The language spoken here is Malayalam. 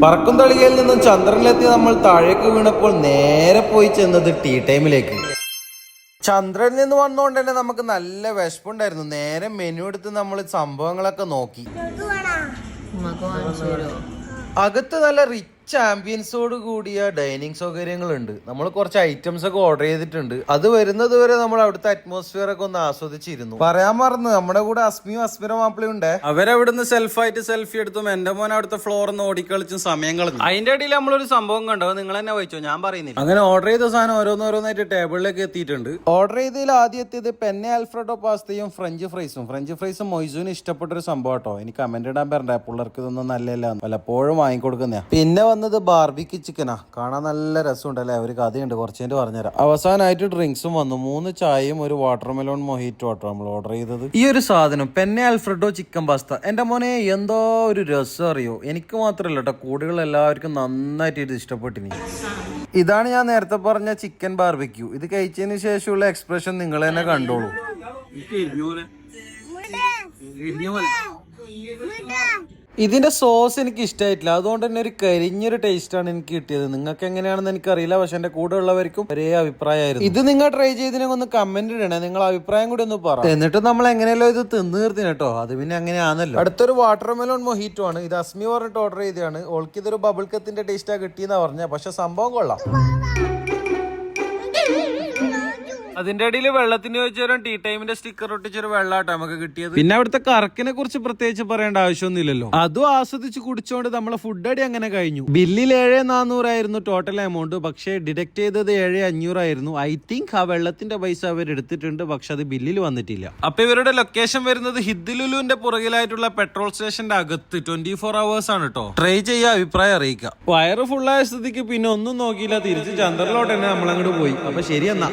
പറക്കും തളികയിൽ നിന്നും ചന്ദ്രനിലെത്തി നമ്മൾ താഴേക്ക് വീണപ്പോൾ നേരെ പോയി ചെന്നത് ടീ ടൈമിലേക്ക്. ചന്ദ്രനിൽ നിന്ന് വന്നുകൊണ്ട് തന്നെ നമുക്ക് നല്ല വിശപ്പുണ്ടായിരുന്നു. നേരെ മെനു എടുത്ത് നമ്മൾ സംഭവങ്ങളൊക്കെ നോക്കി. അകത്ത് നല്ല റിച്ച് ആംബിയൻസോട് കൂടിയ ഡൈനിങ് സൗകര്യങ്ങളുണ്ട്. നമ്മൾ കുറച്ച് ഐറ്റംസ് ഒക്കെ ഓർഡർ ചെയ്തിട്ടുണ്ട്. അത് വരുന്നത് വരെ നമ്മൾ അവിടുത്തെ അറ്റ്മോസ്ഫിയർ ഒക്കെ ഒന്ന് ആസ്വദിച്ചിരുന്നു. പറയാൻ മറന്നു, നമ്മുടെ കൂടെ അസ്മിയും അസ്മിര മാപ്പിളയും ഉണ്ട്. അവരവിടുന്ന് സെൽഫായിട്ട് സെൽഫി എടുത്തും എന്റെ മോൻ അവിടുത്തെ ഫ്ലോറിന്ന് ഓടിക്കളിച്ചും സമയം കളഞ്ഞു. അതിന്റെ ഇടയിൽ നമ്മളൊരു സംഭവം കണ്ടോ, നിങ്ങൾ തന്നെ വായിച്ചോ, ഞാൻ പറയുന്നില്ല. അങ്ങനെ ഓർഡർ ചെയ്ത സാധനം ഓരോന്നോരോന്നായിട്ട് ടേബിളിലേക്ക് എത്തിയിട്ടുണ്ട്. ഓർഡർ ചെയ്തതിൽ ആദ്യം എത്തിയത് പെന്നെ ആൽഫ്രഡോ പാസ്തയും ഫ്രഞ്ച് ഫ്രൈസും മൊയ്സുവിന് ഇഷ്ടപ്പെട്ട ഒരു സംഭവം കേട്ടോ. എനിക്ക് കമന്റ് ഇടാൻ പറഞ്ഞ പിള്ളേർക്ക് ഇതൊന്നും നല്ലല്ല, വല്ലപ്പോഴും വാങ്ങിക്കൊടുക്കുന്ന. പിന്നെ വന്നത് ബാർബിക്യൂ ചിക്കനാ. കാണാൻ നല്ല രസമുണ്ടല്ലേ, ഒരു കഥയുണ്ട്, കുറച്ചേന്റെ പറഞ്ഞുതരാം. അവസാനമായിട്ട് ഡ്രിങ്ക്സും വന്നു. 3 ചായയും ഒരു വാട്ടർമെലോൺ മൊഹിറ്റോ ആട്ടോ നമ്മൾ ഓർഡർ ചെയ്തത്. ഈ ഒരു സാധനം പെന്നെ ആൽഫ്രഡോ ചിക്കൻ പാസ്ത എന്റെ മോനെ എന്തോ ഒരു രസം അറിയോ. എനിക്ക് മാത്രമല്ല കേട്ടോ, കൂടുതൽ എല്ലാവർക്കും നന്നായിട്ട് ഇത് ഇഷ്ടപ്പെട്ടിനി. ഇതാണ് ഞാൻ നേരത്തെ പറഞ്ഞ ചിക്കൻ ബാർബിക്യൂ. ഇത് കഴിച്ചതിന് ശേഷമുള്ള എക്സ്പ്രഷൻ നിങ്ങൾ തന്നെ കണ്ടോളൂ. ഇതിന്റെ സോസ് എനിക്ക് ഇഷ്ടമായിട്ടില്ല, അതുകൊണ്ട് തന്നെ ഒരു കരിഞ്ഞൊരു ടേസ്റ്റ് ആണ് എനിക്ക് കിട്ടിയത്. നിങ്ങൾക്ക് എങ്ങനെയാണെന്ന് എനിക്കറിയില്ല, പക്ഷെ എന്റെ കൂടെ ഉള്ളവർക്കും ഒരേ അഭിപ്രായമായിരുന്നു. ഇത് നിങ്ങൾ ട്രൈ ചെയ്തതിനെ ഒന്ന് കമന്റ് ഇടണേ, നിങ്ങൾ അഭിപ്രായം കൂടി ഒന്ന് പറ. എന്നിട്ട് നമ്മൾ എങ്ങനെയല്ലോ ഇത് തിന്നു തീർത്തിന് കേട്ടോ. അത് പിന്നെ അങ്ങനെയാണല്ലോ. അടുത്തൊരു വാട്ടർമെലോൺ മൊഹിറ്റോ ആണ്. ഇത് അസ്മി പറഞ്ഞിട്ട് ഓർഡർ ചെയ്തതാണ്. ഓൾക്ക് ഇതൊരു ബബിൾ കത്തിന്റെ ടേസ്റ്റാ കിട്ടിയെന്നാ പറഞ്ഞ, പക്ഷെ സംഭവം കൊള്ളാം. അതിന്റെ ഇടയിൽ വെള്ളത്തിന് വെച്ചൊരു ടീ ടൈമിന്റെ സ്റ്റിക്കർ ഒട്ടിച്ചൊരു വെള്ളാട്ടോ നമുക്ക് കിട്ടിയത്. പിന്നെ അവിടുത്തെ കറക്കിനെ കുറിച്ച് പ്രത്യേകിച്ച് പറയേണ്ട ആവശ്യമൊന്നുമില്ലല്ലോ. അതും ആസ്വദിച്ച് കുടിച്ചോണ്ട് നമ്മളെ ഫുഡ് അടി അങ്ങനെ കഴിഞ്ഞു. ബില്ലിൽ 7,400 ആയിരുന്നു ടോട്ടൽ എമൗണ്ട്, പക്ഷേ ഡിഡക്ട് ചെയ്തത് 7,500 ആയിരുന്നു. ഐ തിങ്ക് ആ വെള്ളത്തിന്റെ പൈസ അവർ എടുത്തിട്ടുണ്ട്, പക്ഷെ അത് ബില്ലിൽ വന്നിട്ടില്ല. അപ്പൊ ഇവരുടെ ലൊക്കേഷൻ വരുന്നത് ഹിദ്ലുലുവിന്റെ പുറകിലായിട്ടുള്ള പെട്രോൾ സ്റ്റേഷന്റെ അകത്ത് 24 hours ആണ് കേട്ടോ. ട്രൈ ചെയ്യാ, അഭിപ്രായം അറിയിക്കാം. വയറ് ഫുള്ളായ സ്ഥിതിക്ക് പിന്നെ ഒന്നും നോക്കിയില്ല, തിരിച്ച് ചന്ദ്രനിലോട്ട് തന്നെ നമ്മളങ്ങോട്ട് പോയി. അപ്പൊ ശരി എന്നാ.